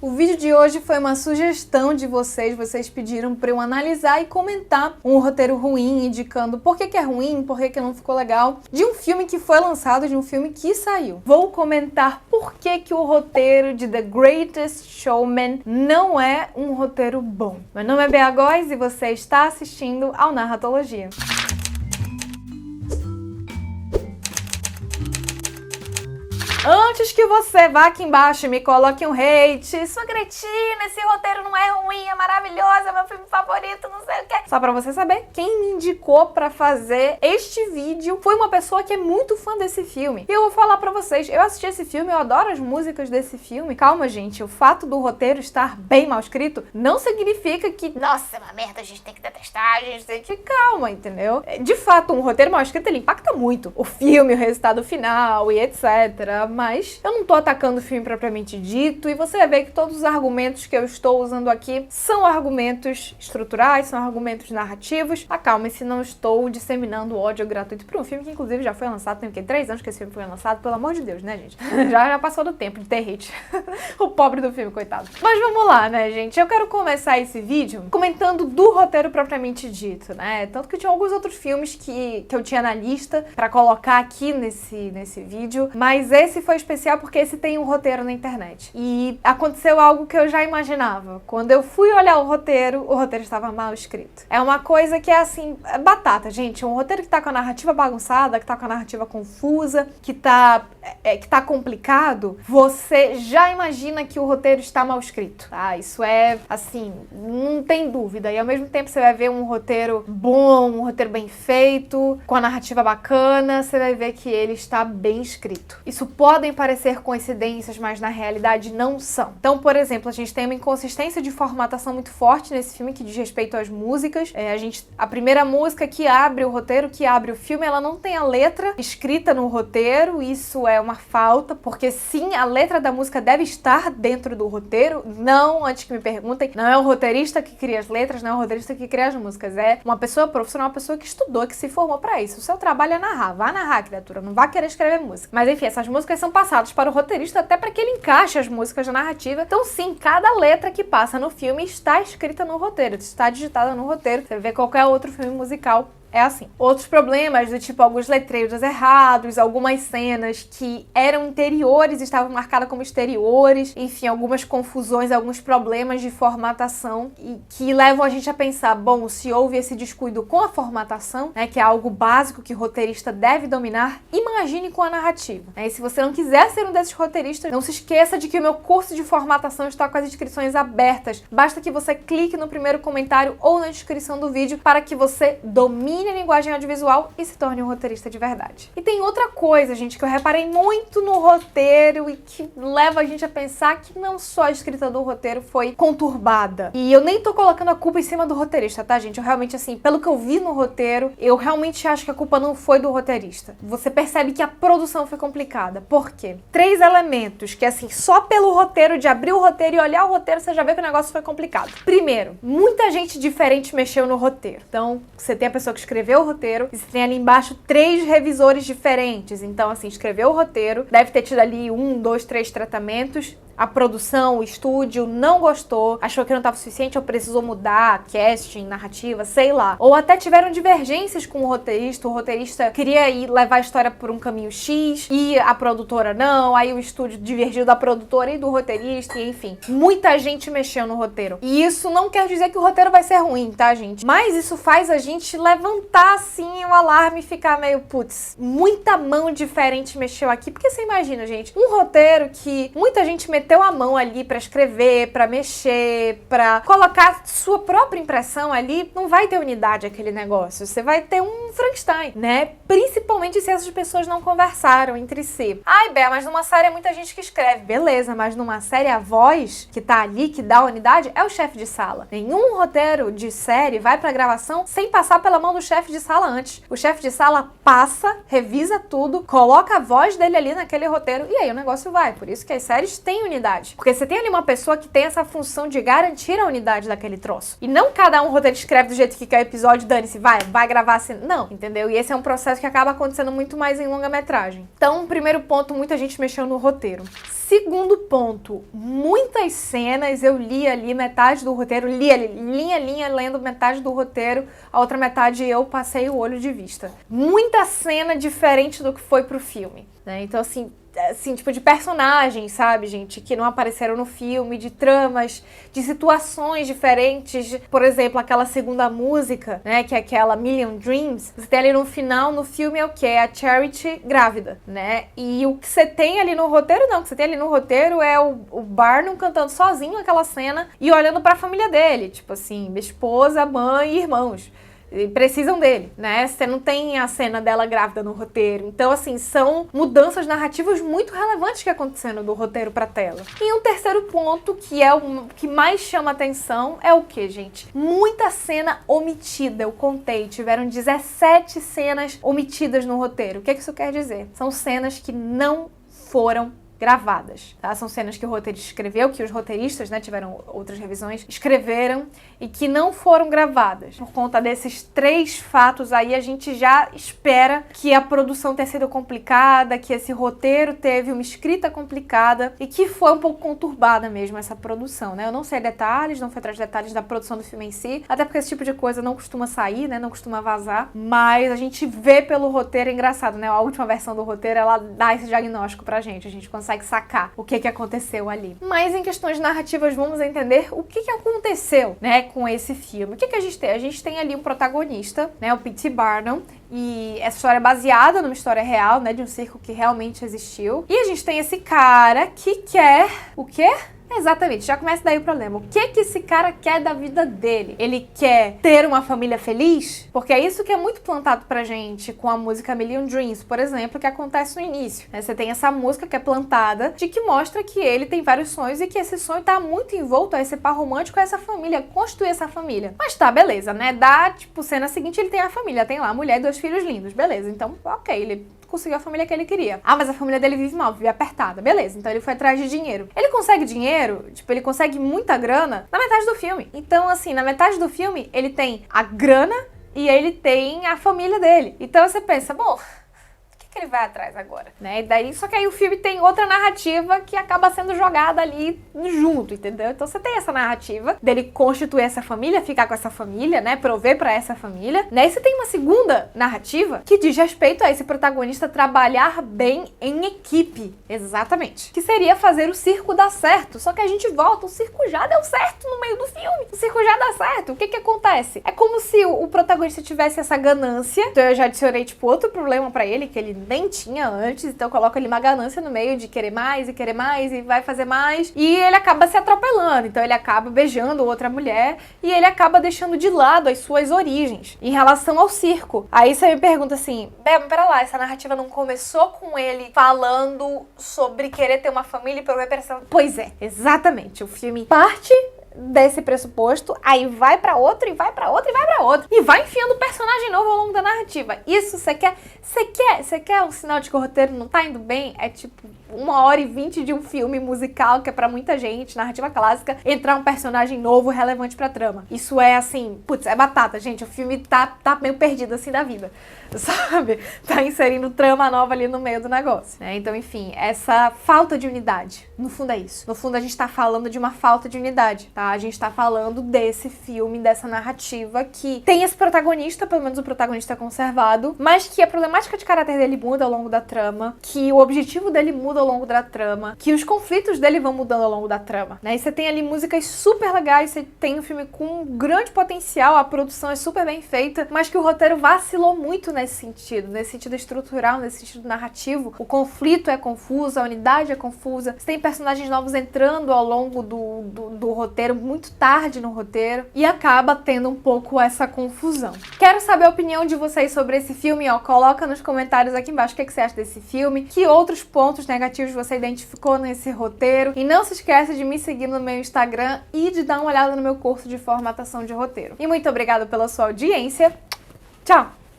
O vídeo de hoje foi uma sugestão de vocês pediram para eu analisar e comentar um roteiro ruim, indicando por que é ruim, por que não ficou legal, de um filme que foi lançado, de um filme que saiu. Vou comentar por que o roteiro de The Greatest Showman não é um roteiro bom. Meu nome é Bea Góes e você está assistindo ao Narratologia. Antes que você vá aqui embaixo e me coloque um hate, sua cretina, esse roteiro não é ruim, é maravilhoso, é meu filme favorito, não sei o que. Só pra você saber, quem me indicou pra fazer este vídeo foi uma pessoa que é muito fã desse filme. E eu vou falar pra vocês, eu assisti esse filme, eu adoro as músicas desse filme. Calma, gente, o fato do roteiro estar bem mal escrito não significa que, nossa, é uma merda, a gente tem que detestar, a gente tem que... Calma, entendeu? De fato, um roteiro mal escrito, ele impacta muito o filme, o resultado final e etc. Mas eu não tô atacando o filme propriamente dito, e você vai ver que todos os argumentos que eu estou usando aqui são argumentos estruturais, são argumentos narrativos. Acalme-se, não estou disseminando ódio gratuito para um filme que inclusive já foi lançado, tem o quê? 3 anos que esse filme foi lançado, pelo amor de Deus, né, gente? Já passou do tempo de ter hate. O pobre do filme, coitado. Mas vamos lá, né, gente? Eu quero começar esse vídeo comentando do roteiro propriamente dito, né? Tanto que tinha alguns outros filmes que eu tinha na lista pra colocar aqui nesse vídeo, mas esse foi especial porque esse tem um roteiro na internet. E aconteceu algo que eu já imaginava. Quando eu fui olhar o roteiro estava mal escrito. É uma coisa que é assim, é batata, gente. Um roteiro que tá com a narrativa bagunçada, que tá com a narrativa confusa, que tá complicado, você já imagina que o roteiro está mal escrito, tá? Isso é, assim, não tem dúvida. E ao mesmo tempo você vai ver um roteiro bom, um roteiro bem feito, com a narrativa bacana, você vai ver que ele está bem escrito. Isso podem parecer coincidências, mas na realidade não são. Então, por exemplo, a gente tem uma inconsistência de formatação muito forte nesse filme que diz respeito às músicas. A primeira música que abre o roteiro, que abre o filme, ela não tem a letra escrita no roteiro. Isso é uma falta, porque sim, a letra da música deve estar dentro do roteiro. Não, antes que me perguntem, não é o roteirista que cria as letras, não é o roteirista que cria as músicas. É uma pessoa profissional, uma pessoa que estudou, que se formou pra isso. O seu trabalho é narrar. Vá narrar, criatura. Não vá querer escrever música. Mas enfim, essas músicas são passadas para o roteirista até para que ele encaixe as músicas na narrativa. Então sim, cada letra que passa no filme está escrita no roteiro, está digitada no roteiro. Você vê qualquer outro filme musical, é assim. Outros problemas, do tipo alguns letreiros errados, algumas cenas que eram interiores estavam marcadas como exteriores, enfim, algumas confusões, alguns problemas de formatação e que levam a gente a pensar, bom, se houve esse descuido com a formatação, né, que é algo básico que o roteirista deve dominar, imagine com a narrativa, né? E se você não quiser ser um desses roteiristas, não se esqueça de que o meu curso de formatação está com as inscrições abertas. Basta que você clique no primeiro comentário ou na descrição do vídeo para que você domine a linguagem audiovisual e se torne um roteirista de verdade. E tem outra coisa, gente, que eu reparei muito no roteiro e que leva a gente a pensar que não só a escrita do roteiro foi conturbada. E eu nem tô colocando a culpa em cima do roteirista, tá, gente? Eu realmente, assim, pelo que eu vi no roteiro, eu realmente acho que a culpa não foi do roteirista. Você percebe que a produção foi complicada. Por quê? 3 elementos que, assim, só pelo roteiro, de abrir o roteiro e olhar o roteiro, você já vê que o negócio foi complicado. Primeiro, muita gente diferente mexeu no roteiro. Então, você tem a pessoa que escreveu o roteiro e você tem ali embaixo 3 revisores diferentes. Então, assim, escreveu o roteiro, deve ter tido ali 1, 2, 3 tratamentos. A produção, o estúdio não gostou, achou que não estava suficiente ou precisou mudar casting, narrativa, sei lá. Ou até tiveram divergências com o roteirista queria ir levar a história por um caminho X e a produtora não, aí o estúdio divergiu da produtora e do roteirista, e enfim. Muita gente mexeu no roteiro. E isso não quer dizer que o roteiro vai ser ruim, tá, gente? Mas isso faz a gente levantar, assim, o alarme e ficar meio, putz, muita mão diferente mexeu aqui. Porque você imagina, gente, um roteiro que muita gente meteu a mão ali pra escrever, pra mexer, pra colocar sua própria impressão ali, não vai ter unidade aquele negócio. Você vai ter um Frankenstein, né? Principalmente se essas pessoas não conversaram entre si. Ai, Bea, mas numa série é muita gente que escreve. Beleza, mas numa série a voz que tá ali, que dá unidade, é o chefe de sala. Nenhum roteiro de série vai pra gravação sem passar pela mão do chefe de sala antes. O chefe de sala passa, revisa tudo, coloca a voz dele ali naquele roteiro e aí o negócio vai. Por isso que as séries têm unidade. Porque você tem ali uma pessoa que tem essa função de garantir a unidade daquele troço. E não cada um roteiro escreve do jeito que quer o episódio, dane-se, vai gravar assim. Não, entendeu? E esse é um processo que acaba acontecendo muito mais em longa-metragem. Então, primeiro ponto, muita gente mexeu no roteiro. Segundo ponto, muitas cenas eu li ali metade do roteiro, li ali, linha, lendo metade do roteiro, a outra metade eu passei o olho de vista. Muita cena diferente do que foi pro filme, né? Então, assim, tipo de personagens, sabe, gente, que não apareceram no filme, de tramas, de situações diferentes. Por exemplo, aquela segunda música, né, que é aquela Million Dreams, você tem ali no final, no filme, é o quê? É a Charity grávida, né? E o que você tem ali no roteiro, não, o que você tem ali no roteiro é o Barnum cantando sozinho aquela cena e olhando pra família dele, tipo assim, esposa, mãe e irmãos. Precisam dele, né? Você não tem a cena dela grávida no roteiro. Então, assim, são mudanças narrativas muito relevantes que acontecendo do roteiro pra tela. E um terceiro ponto, que é o que mais chama atenção, é o que, gente? Muita cena omitida, eu contei. Tiveram 17 cenas omitidas no roteiro. O que isso quer dizer? São cenas que não foram gravadas, tá? São cenas que o roteirista escreveu, que os roteiristas, né, tiveram outras revisões, escreveram e que não foram gravadas. Por conta desses 3 fatos aí, a gente já espera que a produção tenha sido complicada, que esse roteiro teve uma escrita complicada e que foi um pouco conturbada mesmo essa produção, né? Eu não sei detalhes, não fui atrás de detalhes da produção do filme em si, até porque esse tipo de coisa não costuma sair, né? Não costuma vazar, mas a gente vê pelo roteiro, é engraçado, né? A última versão do roteiro, ela dá esse diagnóstico pra gente, a gente consegue sacar o que aconteceu ali. Mas em questões narrativas, vamos entender o que aconteceu, né, com esse filme. O que a gente tem? A gente tem ali um protagonista, né, o P.T. Barnum, e essa história é baseada numa história real, né, de um circo que realmente existiu. E a gente tem esse cara que quer... o quê? Exatamente, já começa daí o problema. O que esse cara quer da vida dele? Ele quer ter uma família feliz? Porque é isso que é muito plantado pra gente com a música Million Dreams, por exemplo, que acontece no início, né? Você tem essa música que é plantada, de que mostra que ele tem vários sonhos e que esse sonho tá muito envolto a esse par romântico, a essa família, construir essa família. Mas tá, beleza, né? Da, tipo, cena seguinte ele tem a família, tem lá a mulher e 2 filhos lindos, beleza. Então, ok, ele conseguiu a família que ele queria. Ah, mas a família dele vive mal, vive apertada. Beleza, então ele foi atrás de dinheiro. Ele consegue dinheiro, tipo, ele consegue muita grana na metade do filme. Então, assim, na metade do filme, ele tem a grana e ele tem a família dele. Então você pensa, bom, que ele vai atrás agora, né? E daí, só que aí o filme tem outra narrativa que acaba sendo jogada ali junto, entendeu? Então você tem essa narrativa dele constituir essa família, ficar com essa família, né? Prover pra essa família, né? E você tem uma segunda narrativa que diz respeito a esse protagonista trabalhar bem em equipe, exatamente. Que seria fazer o circo dar certo. Só que a gente volta, o circo já deu certo no meio do filme. O circo já dá certo. O que acontece? É como se o protagonista tivesse essa ganância. Então eu já adicionei, tipo, outro problema pra ele, que ele nem tinha antes, então coloca ali uma ganância no meio de querer mais e vai fazer mais, e ele acaba se atropelando, então ele acaba beijando outra mulher e ele acaba deixando de lado as suas origens em relação ao circo. Aí você me pergunta assim, pera lá, essa narrativa não começou com ele falando sobre querer ter uma família e prover pra essa... Pois é, exatamente, o filme parte desse pressuposto, aí vai pra outro, e vai pra outro, e vai pra outro. E vai enfiando personagem novo ao longo da narrativa. Isso você quer? Você quer um sinal de que o roteiro não tá indo bem? É tipo 1h20 de um filme musical que é pra muita gente, narrativa clássica, entrar um personagem novo relevante pra trama. Isso é assim, putz, é batata, gente. O filme tá meio perdido assim da vida, sabe? Tá inserindo trama nova ali no meio do negócio, né? Então, enfim, essa falta de unidade, no fundo é isso. No fundo a gente tá falando de uma falta de unidade, tá? A gente tá falando desse filme, dessa narrativa que tem esse protagonista, pelo menos o protagonista é conservado, mas que a problemática de caráter dele muda ao longo da trama, que o objetivo dele muda ao longo da trama, que os conflitos dele vão mudando ao longo da trama, né? E você tem ali músicas super legais, você tem um filme com um grande potencial, a produção é super bem feita, mas que o roteiro vacilou muito nesse sentido estrutural, nesse sentido narrativo. O conflito é confuso, a unidade é confusa, você tem personagens novos entrando ao longo do roteiro, muito tarde no roteiro, e acaba tendo um pouco essa confusão. Quero saber a opinião de vocês sobre esse filme, ó, coloca nos comentários aqui embaixo o que você acha desse filme, que outros pontos negativos você identificou nesse roteiro, e não se esqueça de me seguir no meu Instagram e de dar uma olhada no meu curso de formatação de roteiro. E muito obrigada pela sua audiência, Tchau!